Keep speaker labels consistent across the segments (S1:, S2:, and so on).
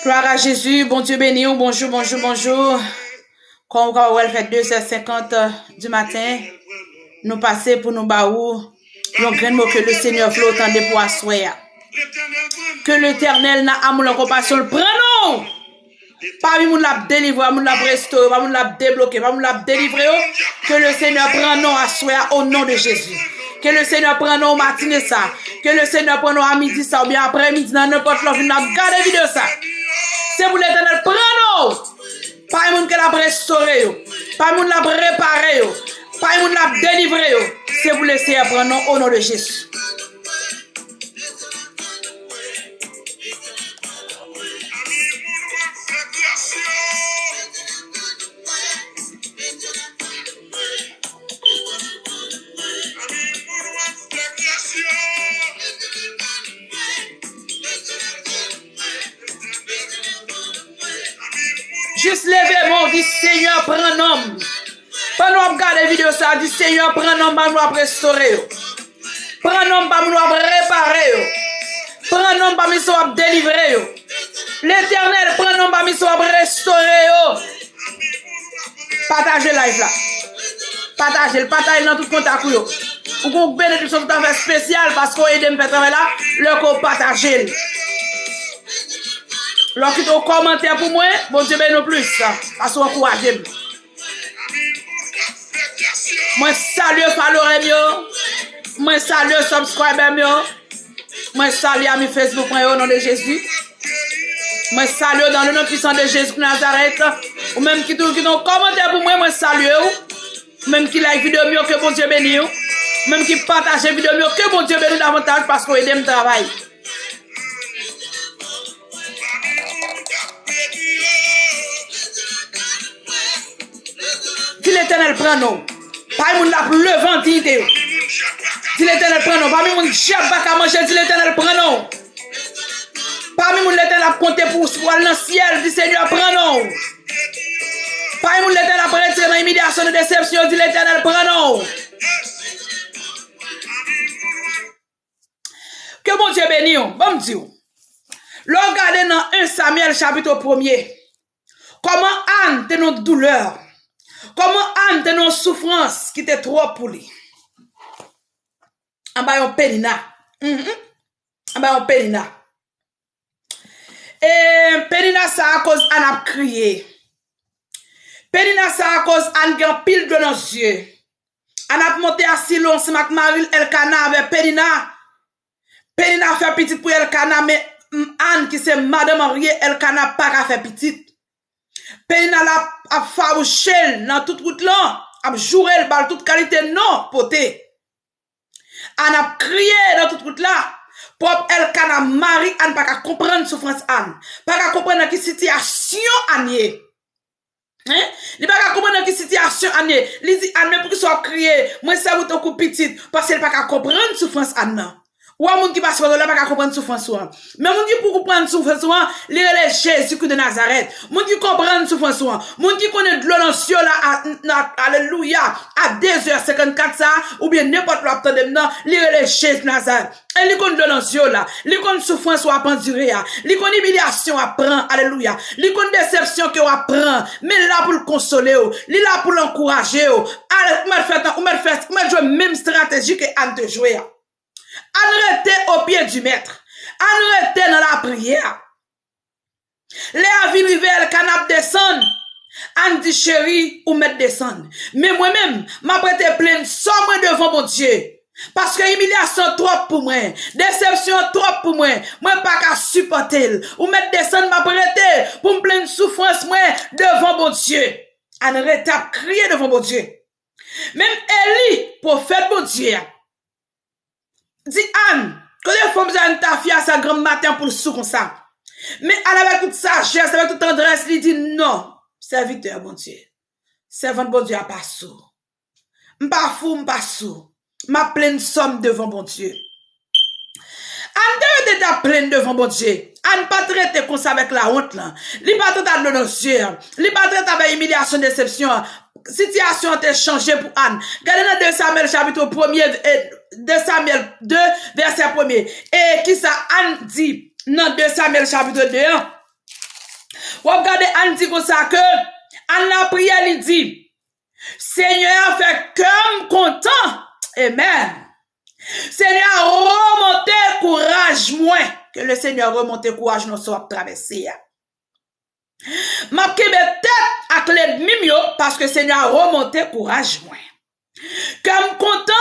S1: Gloire à Jésus, bon Dieu béni, bonjour, bonjour, bonjour. Quand on va faire 2h50 du matin, nous passer pour nous baou, l'on grain mot que le Seigneur veut entendre pour assoir. Que l'Éternel n'a amour en compassion, le prenons. Pas moun l'a délivré, moun l'a restauré, pas moun l'a débloqué, pas moun l'a délivré. Que le Seigneur prenne nous assoir au nom de Jésus. Que le Seigneur prenne nous au matin ça. Que le Seigneur prenne nous à midi ça ou bien après-midi dans n'importe l'offre, n'a regardé vidéo ça. C'est pour l'Éternel prenne nous. Pas moun qui l'a restauré, pas moun l'a réparé, pas moun l'a délivré. C'est pour le Seigneur prenne nous au nom de Jésus. Juste lever mon dit Seigneur prends homme. Pendant qu'on regarde la vidéo ça dit Seigneur prends homme pour nous restaurer. Prends homme pour nous réparer. Prends homme pour nous délivrer. L'Éternel prend homme pour nous restaurer. Partagez live là. Partagez dans tout contact yo. Ou qu'on bénédiction tout à fait spécial parce qu'on aide me faire travail là, le qu'on partager. Lorsque tu as un commentaire pour moi, bon Dieu bénis plus, parce qu'on encourage. Moi salue follower, moi salue subscriber, moi salue ami Facebook au nom de Jésus. Moi salue dans le nom puissant de Jésus de Nazareth. Ou même qui ont un commentaire pour moi, moi salue. Même qui like vidéo mieux que bon Dieu béni. Même qui partage vidéo mieux que bon Dieu béni davantage parce qu'on aide me travail. Si l'Éternel prend nous, pas moun la le ventité. Si l'Éternel prend nous, pas moun jab pas manger, si l'Éternel prend nous. Pas moun l'Éternel compter pour aller dans le ciel, dit Seigneur prend nous. Pas moun l'Éternel prend retirer dans l'humiliation de déception, dit l'Éternel prend nous. Que bon Dieu béni, bon Dieu. Regardez dans 1 Samuel chapitre 1er. Comment Anne te nos douleurs. Comment Anne te nos souffrances qui était trop pour lui. En bas yon Pénina. En bas yon Pénina. Et Pénina ça à cause Anne a crié. Pénina ça à cause Anne qui a pile de nos yeux. Anne a monté à Silon, c'est Marie Elkana avec Pénina. Pénina fait petite pour Elkana, mais Anne qui c'est madame mariée Elkana pas qu'à faire petite. Pénina a farouché dans toute route là, a joué le bal toute qualité non poté. Anne a crié dans toute route là. Pour Elkana Marie Anne pas qu'à comprendre souffrance Anne, pas qu'à comprendre qui situation Anne est. Hein? Il pas qu'à comprendre qui situation Anne est. Il dit Anne mais pour qu'il soit crié, moi ça vous ton coup petite parce qu'elle pas qu'à comprendre souffrance Anne. Ou un monde qui passe par là, pas comprendre souffrance. Mais monde qui pour comprendre souffrance, les Jésus de Nazareth. Monde qui comprend souffrance, monde qui connaît de l'eau dans le ciel là, alléluia, à 2h54 ça, ou bien n'importe l'autre temps de maintenant, les Jésus de Nazareth. Et les connaît de l'eau dans le ciel là, les connaît souffrance ou à pendurer, les connaît humiliation à prendre, alléluia, les connaît déception que à prendre, mais là pour le consoler, les là pour l'encourager, allez, jouer même stratégie que Anne te jouer. Arrêtez au pied du maître. Arrêtez dans la prière. Les avis rivé, le canap descend. Anne dit chérie, ou mettre descendre. Mais moi-même, m'a prêté pleine sans moi devant mon Dieu. Parce que humiliation trop pour moi. Déception trop pour moi. Moi pas qu'à supporter. Ou mettre descendre m'a prêté pour me pleine souffrance moi devant mon Dieu. Anne arrête à crier devant mon Dieu. Même Élie, prophète mon Dieu. Dis Anne, quand les femmes ont ta fille à sa grand matin pour le sou comme ça. Mais elle avec toute sagesse, avec toute tendresse, il dit non, serviteur, mon Dieu. servant bon Dieu a pas sou. M'pa fou, m'pa sou. Ma pleine somme devant bon Dieu. An de ta pleine devant bon Dieu. An pas traiter comme ça avec la honte là. Li pas traiter de nos yeux. Li pas traiter avec humiliation, déception. Situation a changé pour Anne. Regardez dans 2 Samuel chapitre 1er, 2 Samuel 2 verset 1er. Et qui ça Anne dit dans 2 Samuel chapitre 2. Regardez Anne dit comme ça que Anne la prière il dit Seigneur fait cœur content. Amen. Seigneur remonte courage moins que le Seigneur remonte courage nous soit traverser. Ma kebe tête à clé de mimio parce que Seigneur remonte courage moins. Comme content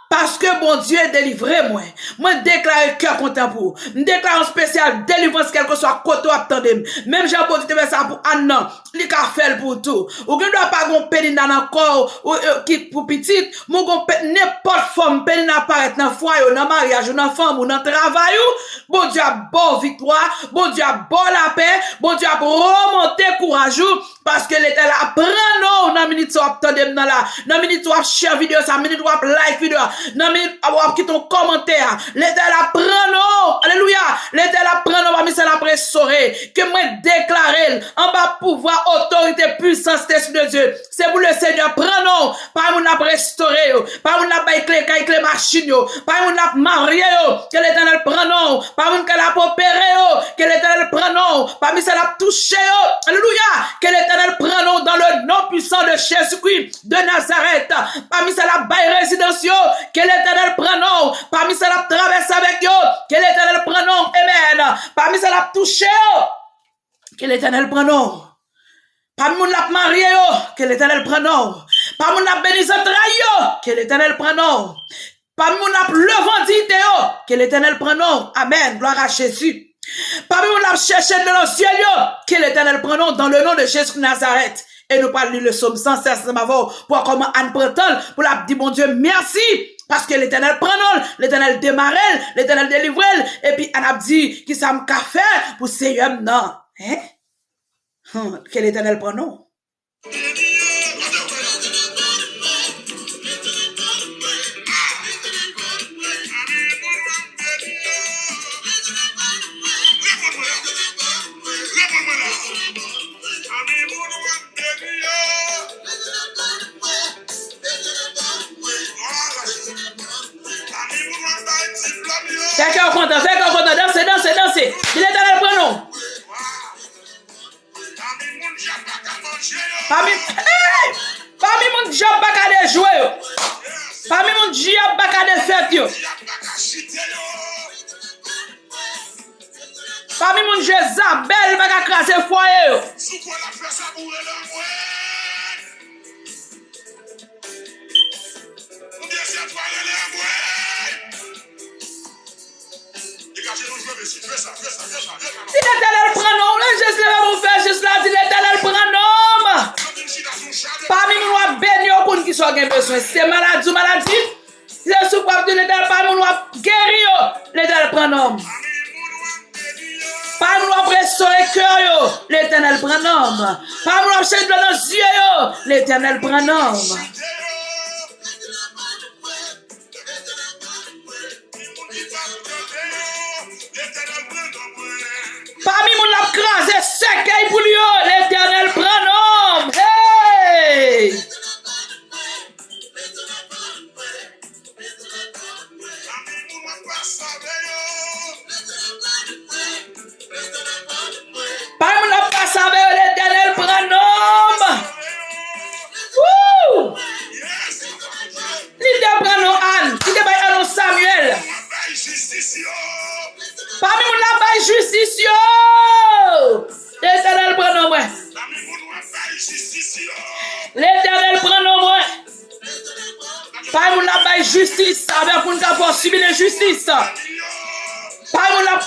S1: parce que bon Dieu est délivré moi. Moi déclare cœur content pour. Me déclare en spécial délivrance quel que soit côté attendez. Même Jean Paul dit ça pour Anna, li ka fait pour tout. Ou ne doit pas gon pénina dans corps qui pour petite, mon gon n'importe forme pénina apparaître dans foyer, dans mariage, dans femme ou dans travail ou bon Dieu a bon victoire, bon Dieu a bon la paix, bon Dieu a remonter courage parce que l'éternel apprend non dans minute so attendez dans la, dans minute so share vidéo ça, minute so like vidéo. Non, mais avoir qui ton commentaire. L'éternel apprend non. Alléluia. L'éternel apprend non. Parmi ça la pressoré. Que moi déclarer en bas pouvoir, autorité, puissance, d'esprit de Dieu. C'est pour le Seigneur. Prends non. Pas mon ap restauré. Pas mon ap clé machine. Pas mon ap marié. Que l'éternel prend non. Pas mon qu'elle a opéré. Que l'éternel prend non. Parmi ça la touché. Alléluia. Que l'éternel prend non dans le nom puissant de Jésus-Christ de Nazareth. Parmi ça la bail résidence. Que l'éternel prend non. Parmi ça la traverse avec yo. Que l'éternel prend non. Amen. Parmi ça la touche yo. Que l'éternel prend non. Parmi moun la marié yo. Que l'éternel prend non. Parmi moun la bénissante yo. Que l'éternel prend non. Parmi moun la levandite yo. Que l'éternel prend non. Amen. Gloire à Jésus. Parmi moun la chercher de nos cieux yo. Que l'éternel prend non dans le nom de Jésus de Nazareth. Et nous parlons le psaume 116 pour comment Anne prétend pour la dire mon Dieu merci parce que l'éternel prend non, l'éternel démarre, l'éternel délivre et puis Anne a dit qui ça me fait pour Seigneur non hein que l'éternel prend non. Fais qu'on content, dansez. Il est dans le prénom. Parmi mon job baka de jouer. Parmi mon job baka de fête yo. Parmi mon Jezabel baka craser foyer yo. Si l'éternel prend nom, le Jésus va vous faire juste là, si l'éternel prend nom. Parmi nous, béni au monde qui soit besoin. C'est maladie ou maladie. C'est sous quoi de l'éternel, parmi nous, guéri, l'éternel prend nom. Parmi nous, pressionner cœur, l'éternel prend nom. Parmi nous, chercher dans nos yeux, l'éternel prend nom. Parmi mon la crase sec pour lui, l'éternel prend nom. Hey! Parmi mon la passe avec l'éternel prend nom. Wouh! L'éternel prend nom Anne. Il est nom Samuel. Parmi mon la baille justice yo. L'éternel prend nom moi. L'éternel prend nom moi. Parmi mon la baille justice avec pour nous avoir subi la justice. Parmi mon la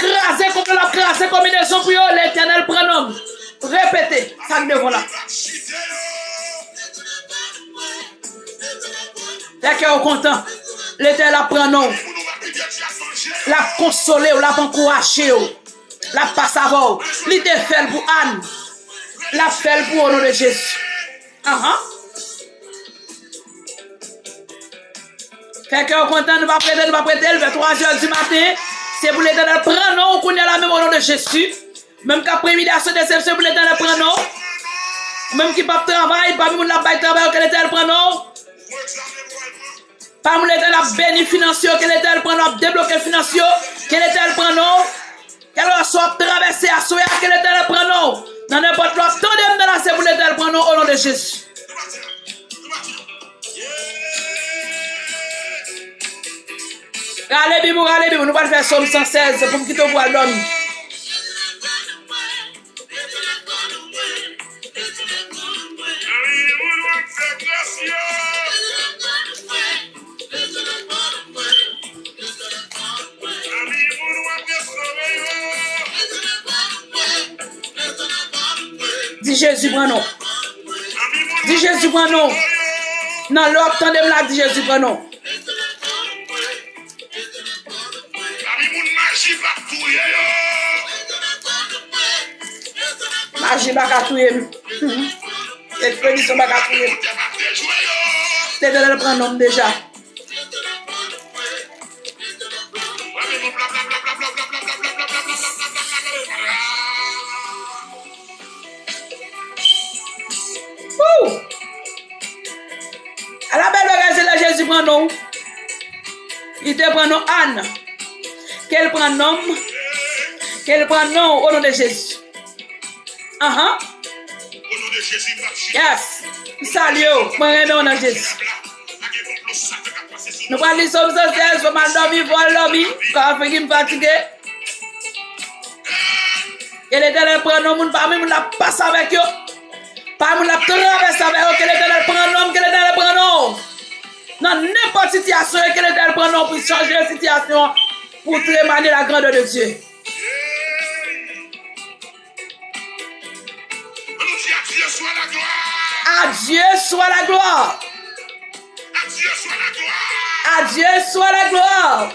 S1: crasé combinaison pour yo, l'éternel prend nom. Répétez ça devant là. D'accord content. L'éternel prend nom. La consoler ou la encourager la passe avant l'idée fait pour Anne la fait pour au nom de Jésus Quelqu'un est content, nous va prêter, vers 3h du matin. C'est pour l'Éternel prendre nous, qu'on y a la même au nom de Jésus. Même qu'après midi, à ce déception, pour l'Éternel prendre nous. Même qui pas travail, pas même la baille travail, que l'Éternel prend nous. Pas même l'Éternel béni financier, que l'Éternel prend nous, débloqué financier, que l'Éternel prend nous. Qu'elle soit traversée à soya, que l'Éternel prend nous. Dans n'importe quoi, tout de même dans la c'est pour l'Éternel prend nous au nom de Jésus. Allez, Bibou, nous allons faire Somme 116 pour me quitter au bois d'homme. Dis Jésus, prends nous. Dis Jésus, prends nous. Non, l'autre, attendez-moi là, dis Jésus, prends nous. Magie bakatouye. Expédition bakatouye. L'Éternel prend nom déjà. À la belle bagage, là, Jésus prend nom. Il te prend nom Anne. Qu'elle prend nom. Qu'elle prend nom au nom de Jésus. Au nom de Jésus. Yes. Salut. Moi, nom de Jésus. Nous allons lire Somme 116. Nous allons dormir, voir l'homme. Quand on fait fatigué. Et l'Éternel prend nom. Pas même la passe avec eux. Pas même la traverse avec eux. Que l'Éternel prend nom. Que l'Éternel prend nom. Dans n'importe quelle situation. Que l'Éternel prend nom pour changer la situation. Pour témoigner la grandeur de Dieu. À Dieu soit la gloire. À Dieu soit la gloire. À Dieu soit la gloire.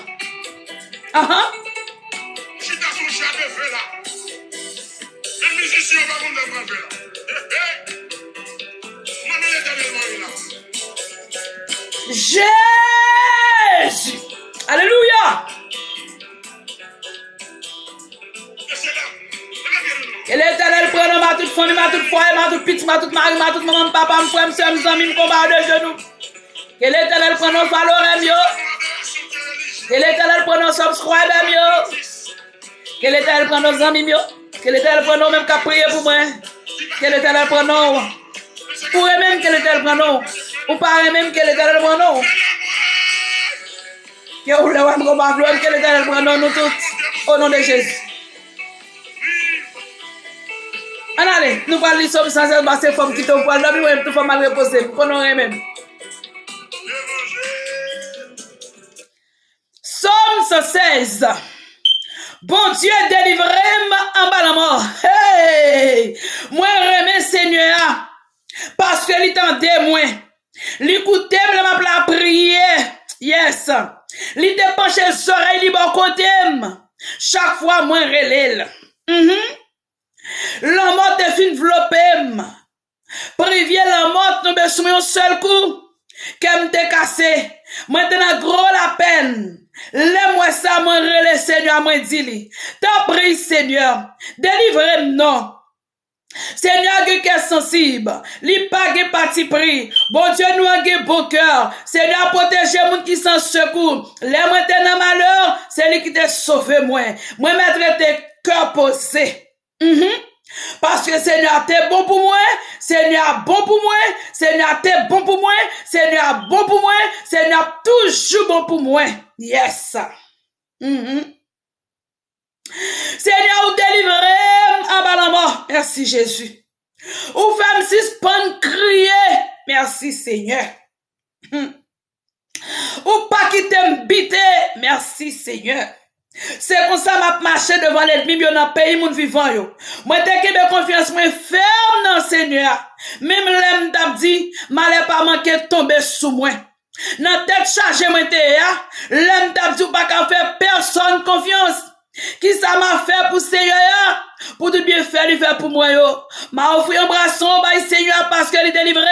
S1: Jésus. Alléluia. Et l'Éternel prend ma toute famille, ma toute foyer, ma toute petite, ma toute mari, ma toute maman, papa, mon frère, mes soeurs, mes amis, mes combat de genoux. Que l'Éternel prend nos valeurs mieux. Que l'Éternel prend nos subscribers mieux. Que l'Éternel prend nos amis mieux. Que l'Éternel prend nos même qu'à prier pour moi. Que l'Éternel prend nos. Pour même que l'Éternel prend nos. Ou pas même que l'Éternel prend nos. Que vous voulez voir combat gloire, que l'Éternel prend nous tous. Au nom de Jésus. Allez, nous allons lire Somme 116, c'est femme qui te voit, là, nous tout femme mal reposer, qu'on aurait même. Somme 116. Bon Dieu, délivrez-moi en bas la mort. Hey! Moi, remets Seigneur, parce que l'entendait moi. L'écoutez, m'a la prière. Yes. L'idée penche les oreilles, li bon côté. Chaque fois, moi, relève. La mort est fin vlopem. Privier la mort tombe sous un seul coup. Qu'elle te cassé. Maintenant, gros la peine. Laisse-moi ça, moi, relais, Seigneur, moi, dis-lui. T'en prie, Seigneur. Délivrez-moi. Seigneur, qui est sensible. Li pas ge parti pris. Bon Dieu, nous avons bon cœur. Seigneur, protégez moun qui sans secours. Les moi t'es dans malheur, c'est lui qui t'a sauvé moi. Moi, mettre tes cœurs posés. Parce que Seigneur, t'es bon pour moi. Seigneur, bon pour moi. Seigneur, t'es bon pour moi. Seigneur, bon pour moi. Seigneur, toujours bon pour moi. Yes. Seigneur, ou délivrez en bas la mort. Merci Jésus. Ou femme suspend crier. Merci Seigneur. Ou pas quitter m'biter. Merci Seigneur. C'est comme ça m'a marché devant l'ennemi dans le pays moun vivant yo. Moi t'ai que confiance moi ferme dans Seigneur. Même l'aime t'a dit, m'allait pas manquer tomber sous moi. Dans tête chargée moi t'ai ya, l'aime t'a dit pas qu'à faire personne confiance. Qui ça m'a fait pour Seigneur? Pour tout bien faire, il fait pour moi yo. M'a offert un brasson by Seigneur parce que il délivre.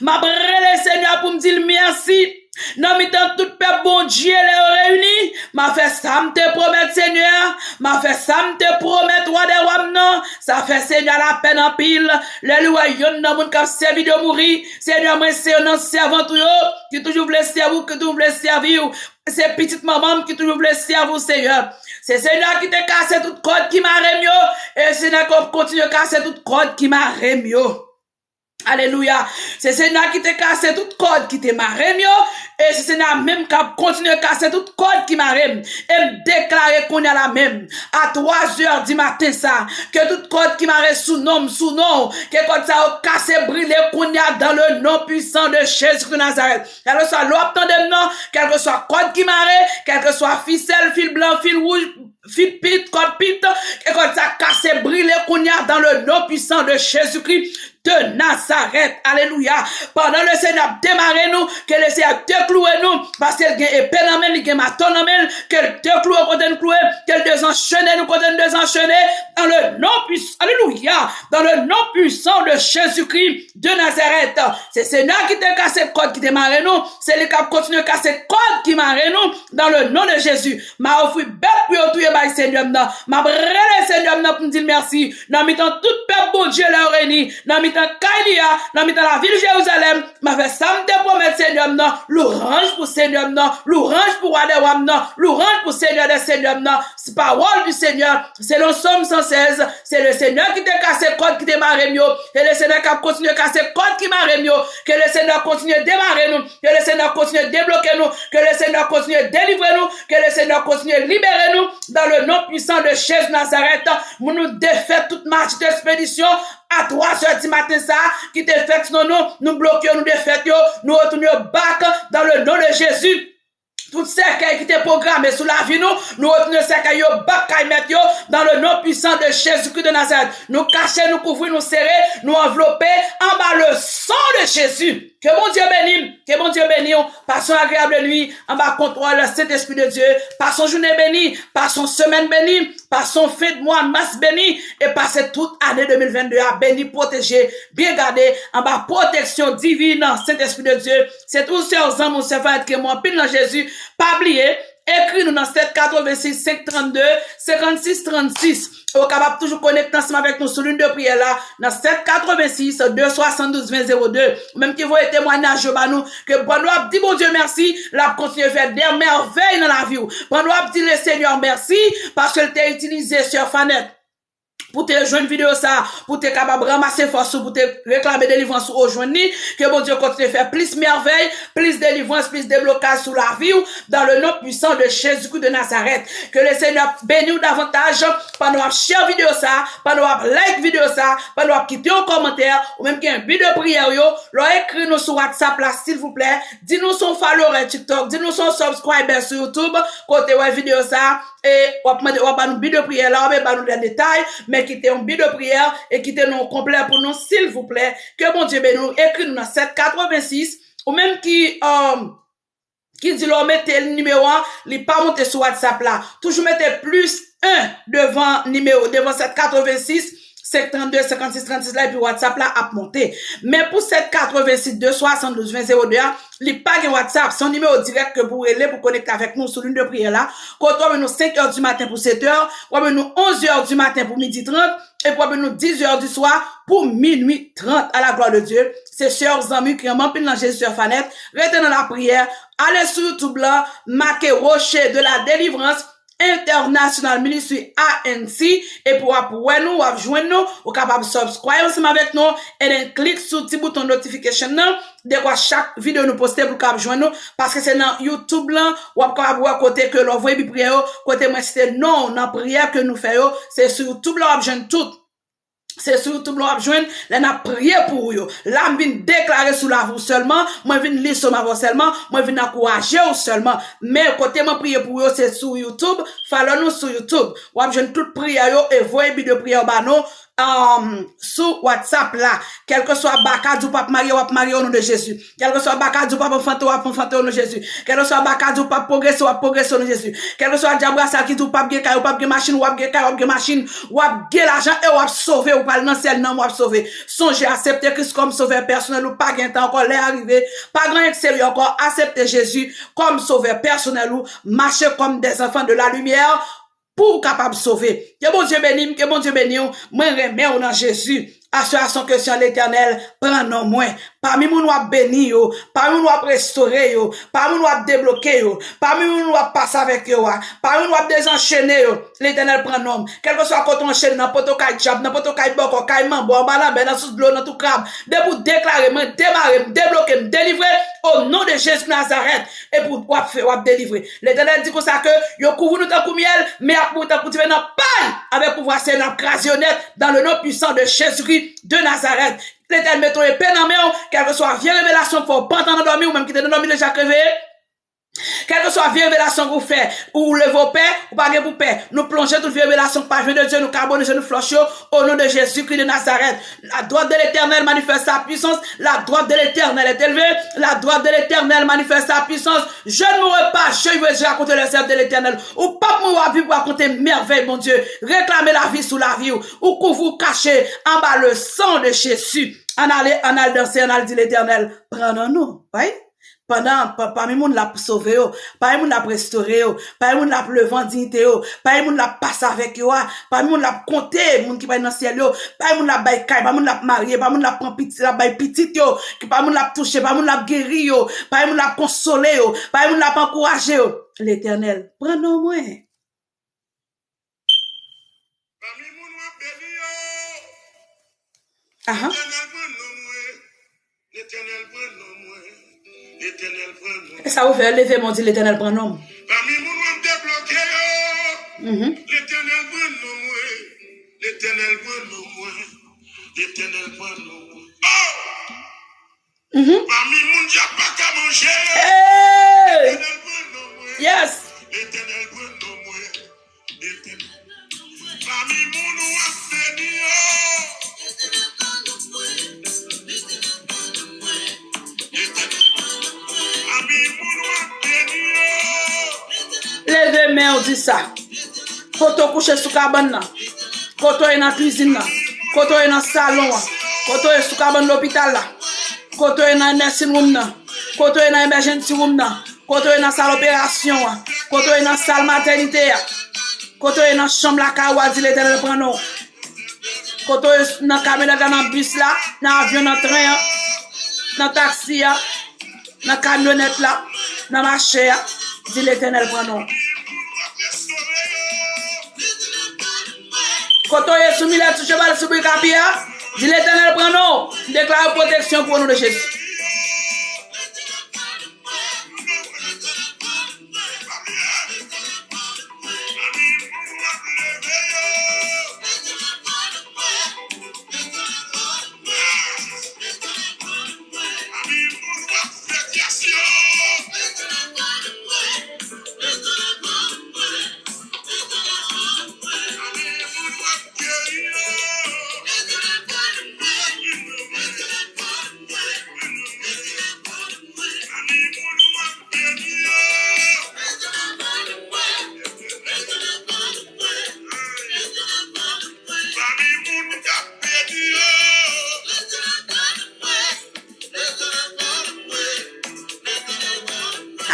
S1: M'a brûlé Seigneur pour me dire merci. Dans mi-temps, tout peuple bon Dieu les réunis. M'a fait ça, m'te promettre, Seigneur. M'a fait ça, m'te promettre, roi des rois, non. Ça fait, Seigneur, la peine en pile. Les lois, yon nan moun kap servi de mourir. Seigneur, moi, c'est un servant tout yo, qui toujours voulait servir, qui toujours voulait servir. C'est petite maman qui toujours voulait servir, Seigneur. C'est Seigneur qui te cassé toute code qui m'a remis. Et Seigneur qui continue à casser toute code qui m'a remis. Alléluia. C'est Seigneur qui te cassé toute code qui te marre mieux. Et c'est Seigneur même qui continue à casser toute code qui marre. Et me déclarer qu'on est la même. À 3 heures du matin, ça. Que toute code qui marre sous nom. Que code ça a cassé, brûlé, qu'on y a dans le nom puissant de Jésus de Nazareth. Quel que soit l'obtention de nom, quel que soit code qui marre, quel que soit ficelle, fil blanc, fil rouge, fil pit, code pit, que code ça cassé, brûlé, qu'on y a dans le nom puissant de Jésus-Christ de Nazareth. Alléluia. Pendant le Seigneur démarrer nous, que le Seigneur déclouer nous, parce qu'il y a épée dans main, il y a maton dans main, qu'elle décloue côté nous clouer, qu'elle désenchaîne nous côté nous désenchaîner, dans le nom puissant, alléluia, dans le nom puissant de Jésus-Christ de Nazareth. C'est Seigneur qui te casse le code qui démarre nous, c'est lui qui continue à casser le code qui marre nous, dans le nom de Jésus. M'a offert bête pour tout le Seigneur, m'a brûlé le Seigneur pour me dire merci, dans mi-temps tout peuple bon Dieu l'a réuni, dans mi-temps Kailia, dans la ville de Jérusalem, m'a fait ça me promettre Seigneur non, l'orange pour Seigneur non, l'orange pour Adewam non, l'orange pour Seigneur des Seigneur non, c'est parole du Seigneur, c'est le Somme 116, c'est le Seigneur qui te casse le code qui te marre mieux, et le Seigneur qui continue à casser le code qui marre mieux, que le Seigneur continue à démarrer nous, que le Seigneur continue à débloquer nous, que le Seigneur continue à délivrer nous, que le Seigneur continue à libérer nous, dans le nom puissant de Jésus Nazareth, nous défaire toute marche d'expédition, à 3 heures du matin, ça, qui te fait, nous bloquons, nous défaitons, nous retournons back dans le nom de Jésus. Tout cercueil qui était programmé sous la vie, nous retournons cercueil yo, back, mettre yo, dans le nom puissant de Jésus-Christ de Nazareth. Nous cacher, nous couvrir, nous serrer, nous envelopper, en bas le sang de Jésus. Que mon Dieu bénisse, que mon Dieu bénisse, passons agréable nuit, en bas contrôle le Saint-Esprit de Dieu, passons journée bénie, passons semaine bénie, passons fin de mois, masse bénie, et passez toute année 2022 à béni, protégé, bien gardé, en bas protection divine, Saint-Esprit de Dieu. C'est tous ces hommes, mon servant, que moi, pile dans Jésus, pas oublier, écris-nous dans 786 532 56 36. Vous capable toujours connecter ensemble avec nous sur l'une de prière là, dans 786 272 2002. Même qui vous témoignage bah nous, que bon nous dit bon Dieu merci, la continuer à faire des merveilles dans la vie. Bon nous dit le Seigneur merci, parce que t'a utilisé sur Fanet. Pour te rejoindre vidéo ça, pour te capable ramasser force, pour te réclamer délivrance aujourd'hui, que bon Dieu continue à faire plus merveille, plus délivrance, plus déblocage sur la vie, dans le nom puissant de Jésus-Christ de Nazareth. Que le Seigneur bénisse davantage, pendant share vidéo ça, pendant like vidéo ça, pendant quitter un commentaire, ou même qu'il y a un but de prière, leur écrit nous sur WhatsApp là, s'il vous plaît, dis-nous son follower TikTok, dis-nous son subscriber sur YouTube, côté ouais vidéo ça, et on va nous but de prière là, on va nous des détails, mais quittez un billet de prière et quittez nous complet pour nous, s'il vous plaît. Que mon Dieu bénisse, écris-nous dans 786, ou même qui dit l'on mettez le numéro 1, il pas monter sur WhatsApp là. Toujours mettez plus 1 devant 786, 532 56 36 là, et puis WhatsApp là a monté. Mais pour 786 272 2002, il pas de WhatsApp, son numéro direct que vous relais pour connecter avec nous sur l'une de prière là. Quand on nous 5 heures du matin pour 7 heures, on nous 11 heures du matin pour midi 30, et pour nous 10 heures du soir pour minuit 30 à la gloire de Dieu. C'est chers amis qui ont pile dans Jésus sur Fanet, restez dans la prière, allez sur YouTube là, marquez Rocher de la délivrance, International Ministry ANC, et pour nous, joindre nous, ou capable subscribe ensemble avec nous, et then clique sur le petit bouton notification là, de quoi chaque vidéo nous poster pour capable joindre nous, parce que c'est dans YouTube là, ou capable voir côté que l'on voit prière, côté moi c'est non, dans prière que nous faisons, c'est sur YouTube là, on joindre tout. C'est surtout nous joindre, là n'a prié pour vous. Là vinn déclarer sous la vous seulement, moi vinn lire sur ma voix seulement, moi vinn encourager vous seulement. Mais côté moi prier pour vous c'est sur YouTube, follow nous sur YouTube. Ou joindre toute prière yo et voyez vidéo prière ba nous sous WhatsApp là, quel que soit Bakadou pape marié ou marié au nom de Jésus, quel que soit Bakadou pape enfanté ou enfanté au nom de Jésus, quel que soit Bakadou pape progresser ou progresser au nom de Jésus, quel que soit Diabra ça qui tout pape gay ou pape machine ou pape machine ou gay l'argent et ou sauver ou pas dans ciel non ou sauver. Songez accepter Christ comme sauveur personnel ou pas gain temps encore les arriver, pas grand extérieur encore accepter Jésus comme sauveur personnel ou marcher comme des enfants de la lumière pour capable sauver. Que bon Dieu bénisse, que bon Dieu bénisse, moi remets dans Jésus. Assurance que sur l'Éternel prend non moins. Parmi nous nous béni yo, parmi nous nous restaurer yo, parmi nous nous débloquer yo, parmi nous nous passer avec yo, parmi nous nous désenchaîner yo. L'Éternel prend nom. Quel que soit quand on enchaîne n'importe quel job, n'importe quel boko, quel mambo, en bas dans sous l'eau, dans tout crabe, de pour déclarer, démarrer, débloquer, délivrer au nom de Jésus Nazareth et pour délivrer. L'Éternel dit comme ça que yo couvre nous tant comme miel, mais pour tant cultiver dans paille avec pouvoir c'est notre crasionnette dans le nom puissant de Jésus-Christ de Nazareth. L'Éternel met ton épée dans main, quelle que soit vieille révélation pour pas t'en dormir ou même qui t'es dormi déjà crevé. Quelle que soit vieille révélation que vous faites, ou le vos pères, ou pas pour père, nous plongeons toute vieille révélation par de Dieu, nous carbonons, nous flochons au nom de Jésus-Christ de Nazareth. La droite de l'Éternel manifeste sa puissance, la droite de l'Éternel est élevée, la droite de l'Éternel manifeste sa puissance. Je ne mourrai pas, je veux raconter les œuvres de l'Éternel, ou pas mourir à vivre pour raconter merveille, mon Dieu. Réclamer la vie sous la vie, ou couvre cacher en bas le sang de Jésus. En allant danser, en allant dire l'Éternel, prenons-nous, oui? Parmi moun la sauver yo, parmi moun la restaurer yo, parmi moun la lever dignité yo, parmi moun la passer avec yo, parmi moun la compter moun qui va dans ciel yo, parmi moun la bay kay, parmi moun la marier, parmi moun la prend petit, la bay petite yo, parmi moun la toucher, parmi moun la guérir yo, parmi moun la consoler yo, parmi moun la encourager yo. L'Éternel, prends non moins.
S2: Parmi moun la béni yo.
S1: Aha.
S2: L'Éternel prend non moins. L'Éternel prend non moins.
S1: Et ça ouvert lever mon Dieu, l'Éternel prend non.
S2: Parmi moun la débloqué yo. L'Éternel prend non moins. L'Éternel prend non moins. L'Éternel prend non moins. Oh! Parmi moun qui a pas qu'à manger.
S1: Hey!
S2: L'Éternel prend non moins.
S1: Yes!
S2: L'Éternel prend non moins. L'Éternel. Parmi moun ou a béni yo.
S1: Levez main, on dit ça. Quand on couche sous cabane, quand on est dans la cuisine, quand on est dans le salon, quand on est sous cabane de l'hôpital, quand on est dans le nursing room, quand on est dans l'emergency room, quand on est dans la salle d'opération, quand on est dans la salle maternité, quand on est dans la chambre la cawa, dit l'Éternel prend nous. Quand on est dans la caméra, dans le bus là, dans l'avion, dans le train, dans le taxi, dans la camionnette là, dans la marché, dit l'Éternel prend nous. Quand on est soumis là, touché mal sous le capia, dit l'Éternel prend nous. Déclare protection pour nous de Jésus.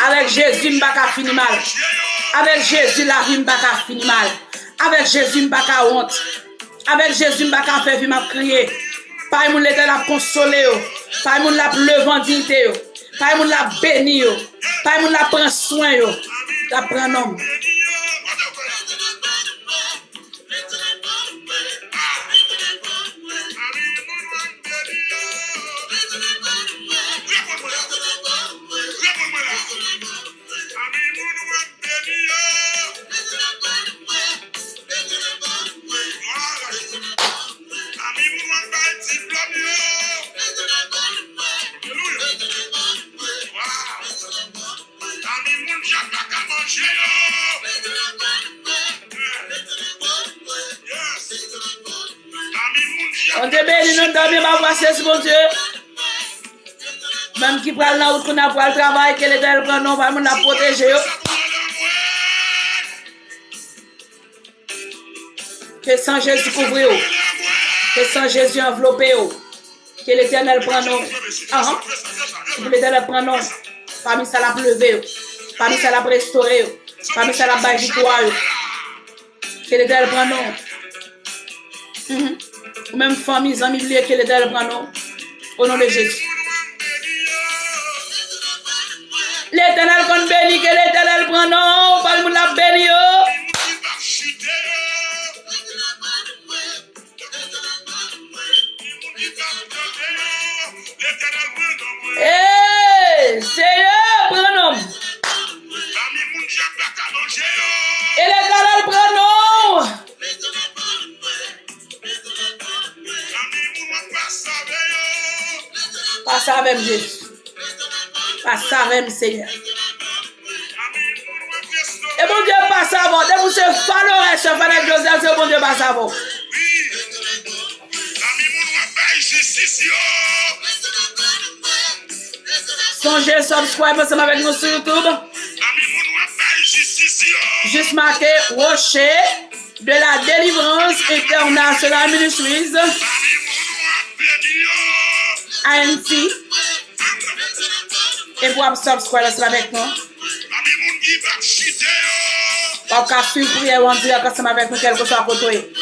S1: Avec Jésus, m'baka fini mal. Avec Jésus, la vie m'baka fini mal. Avec Jésus, m'baka honte. Avec Jésus, m'baka faire vie m'a crier. Pas moun l'Éternel la consoler yo. Pas moun la lever dignité yo. Pas moun la bénir yo. Pas moun la prend soin yo. La prend homme. On te bénit, nous dormons, ma voix, c'est mon Dieu. Même qui prend la route, qu'on a pour le travail, que l'Éternel prend, non, va nous la protéger. Que sans Jésus couvre, que sans Jésus enveloppe, que l'Éternel prend, non. Que l'Éternel prend, non. Parmi ça, la pleuvé, parmi ça, la restauré, parmi ça, la victoire. Que l'Éternel prend, non. Ou même famille, amis, que l'Éternel prend, non. Au nom de Jésus. L'Éternel qu'on bénit, que l'Éternel prend, non. Pas le la béni, hey, Seigneur, prends, non. Et l'Éternel prend, non. Pas ça avec Jésus. Pas ça avec Seigneur. Et bon Dieu, pas ça avant. Dès que vous se falloir, ce fanat Joseph, c'est bon Dieu, pas ça avant. Songez, subscribe ensemble avec nous sur YouTube. Juste marqué Rocher de la Délivrance International Ministries. ANC. Et vous subscribe ensemble avec nous. Vous pouvez suivre prière en direct ensemble avec nous, quel que soit à côté.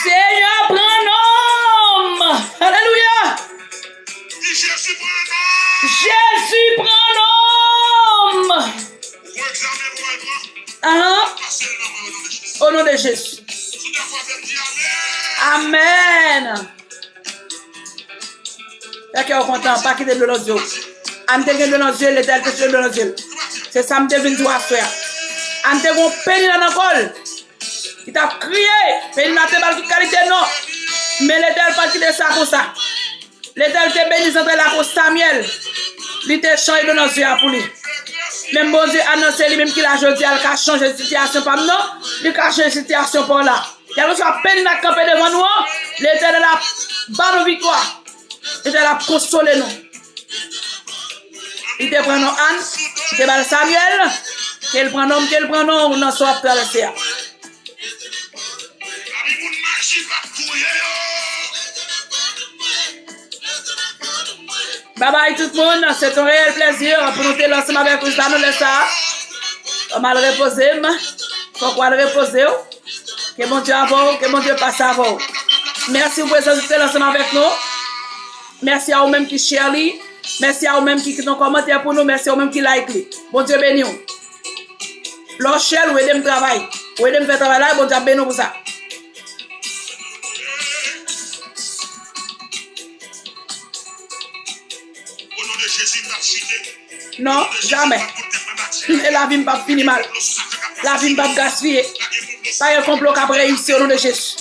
S1: Seigneur, prends nom. Alléluia. Jésus prend nom. Au nom de Jésus. Amen. Est-ce que vous êtes content? Pas quitter de nos yeux. Ante de nos yeux, l'éternel de nos yeux. C'est ça me devine toi, frère. Ante gon péni dans la colle. Il t'a crié. Péni n'a pas de qualité, non. Mais l'éternel pas quitter ça comme ça. L'éternel te bénit entre la cause Samuel. Il te change de nos yeux pour lui. Même bon Dieu annoncé lui-même qu'il a jeudi, il a changé de situation par nous. Il a changé de situation pour là. Il a reçu la peine à camper devant nous. L'éternel a battu nos victoires. L'éternel a consolé nous. Il te prend nos Anne, il te bat Samuel. Quel prend nom, on en soit traversé. Bye bye tout le monde, c'est un réel plaisir pour nous te lancer avec vous. Nous laisse ça. On va le reposer. Faut qu'on le reposer. Que mon Dieu avant, que mon Dieu passe avant. Merci pour vous te lancer avec nous. Merci à vous-même qui share. Merci à vous-même qui ont commenté pour nous. Merci à vous-même qui like. Bon Dieu béni. L'on share ou aide me travail. Ou aide me faire travail là, bon Dieu béni pour ça. Non, jamais. Et la vie ne va pas finir mal. La vie ne va pas gaspiller. Pas un complot qui a réussi au nom de Jésus.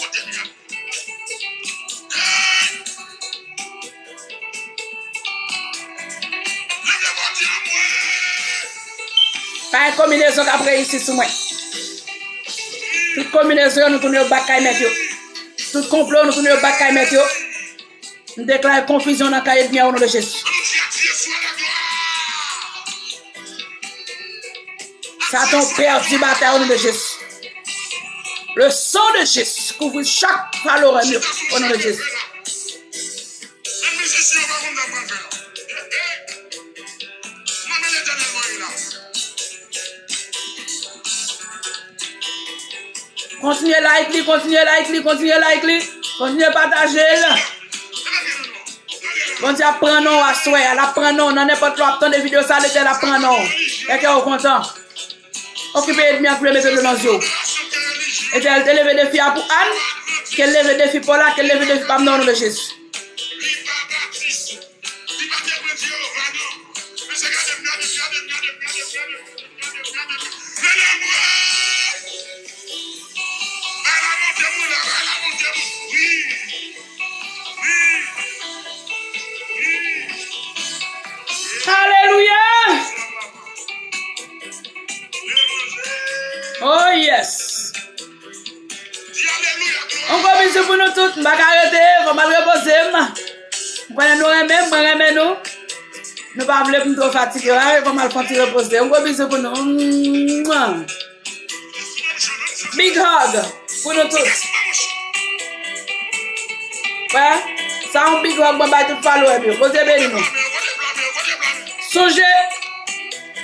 S1: Pas une combinaison qui a réussi sur moi. Toute combinaison, nous tournons au bakaï mettre. Tout complot, nous tournons au bakaï mettre. Nous déclarons confusion dans le cahier de bien au nom de Jésus. Satan perdu bataille au nom de Jésus. Le sang de Jésus couvre chaque valeur au nom de Jésus. Continuez like, continuez like, continuez like, continuez partager. Quand tu apprends non à soi, elle apprend non, dans n'importe quel temps de vidéo, ça elle apprend non. Et que vous content. Occupez de bien pour le mettre dans nos yeux. Et elle te lève des filles pour Anne, qu'elle lève des filles pour là, qu'elle lève des filles pour nous, au nom de Jésus. tout, m'a arrêté, faut mal reposer. Quand nous remet nous. Nous pas voulons nous trop fatiguer, faut mal faire reposer. On va bisous pour nous. Big hug pour nous tous. Ouais, ça un big hug, bah tout follow. Posez béni nous. Songez,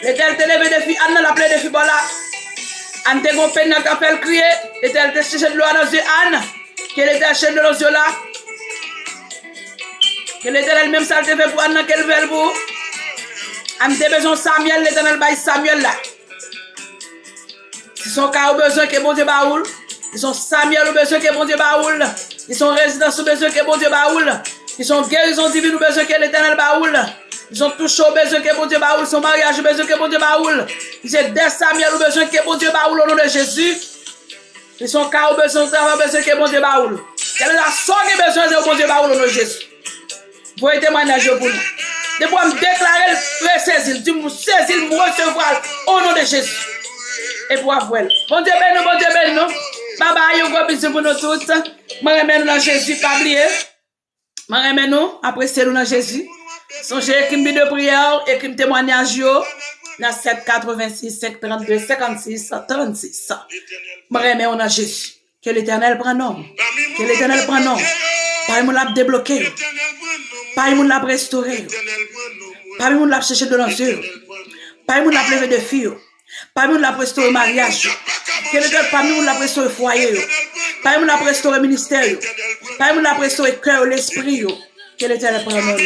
S1: l'Éternel te levé des filles, Anne la plaie des filles, voilà. Anne te gon peine n'a fait crier, l'Éternel te cherche de l'eau dans les yeux, Anne, qu'elle était cherche de l'eau dans là. Que l'Éternel même ça te fait pour Anne, qu'elle veut pour. Anne te besoin de Samuel, l'Éternel baille Samuel là. Si son cas au besoin que bon Dieu baoul, ils sont Samuel au besoin que bon Dieu baoul, ils sont résidence au besoin que bon Dieu baoul, ils sont guérison divine au besoin que l'Éternel baoul. Ils ont tout chaud besoin que bon Dieu baoul, son mariage besoin que bon Dieu baoul. Ils ont des Samuel au besoin que bon Dieu baoul au nom de Jésus. Ils sont cas au besoin que bon Dieu baoul. Quelle est la somme besoin de bon Dieu baoul au nom de Jésus. Vous êtes témoignage pour nous. Depuis me déclarer le saisir, tu me saisis, me recevoir au nom de Jésus. Et pour avoir. Bon Dieu béni, bon Dieu béni nous. Bye bye, un gros bisou pour nous tous. Je remets nous dans Jésus, pas oublier. Je remets nous, appréciez nous dans Jésus. Songez écrit de prière, écrit témoignage yo dans 786 532 56 36. Je remets on a Jésus. Que l'Éternel prend nom. Que l'Éternel prend nom. Pas moun l'a débloqué. Pas moun l'a restauré. Pas moun l'a cherché de l'enjeu. Pas moun l'a levé de filles. Pas moun l'a restauré mariage. Que l'Éternel pas moun l'a restauré foyer. Pas moun l'a restauré ministère. Pas moun l'a restauré cœur l'esprit. Que l'Éternel prend nom.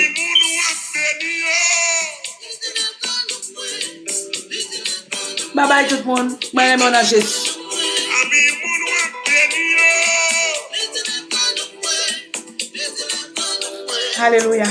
S1: Bye bye tout le monde. Moi, je suis Jésus. Alléluia.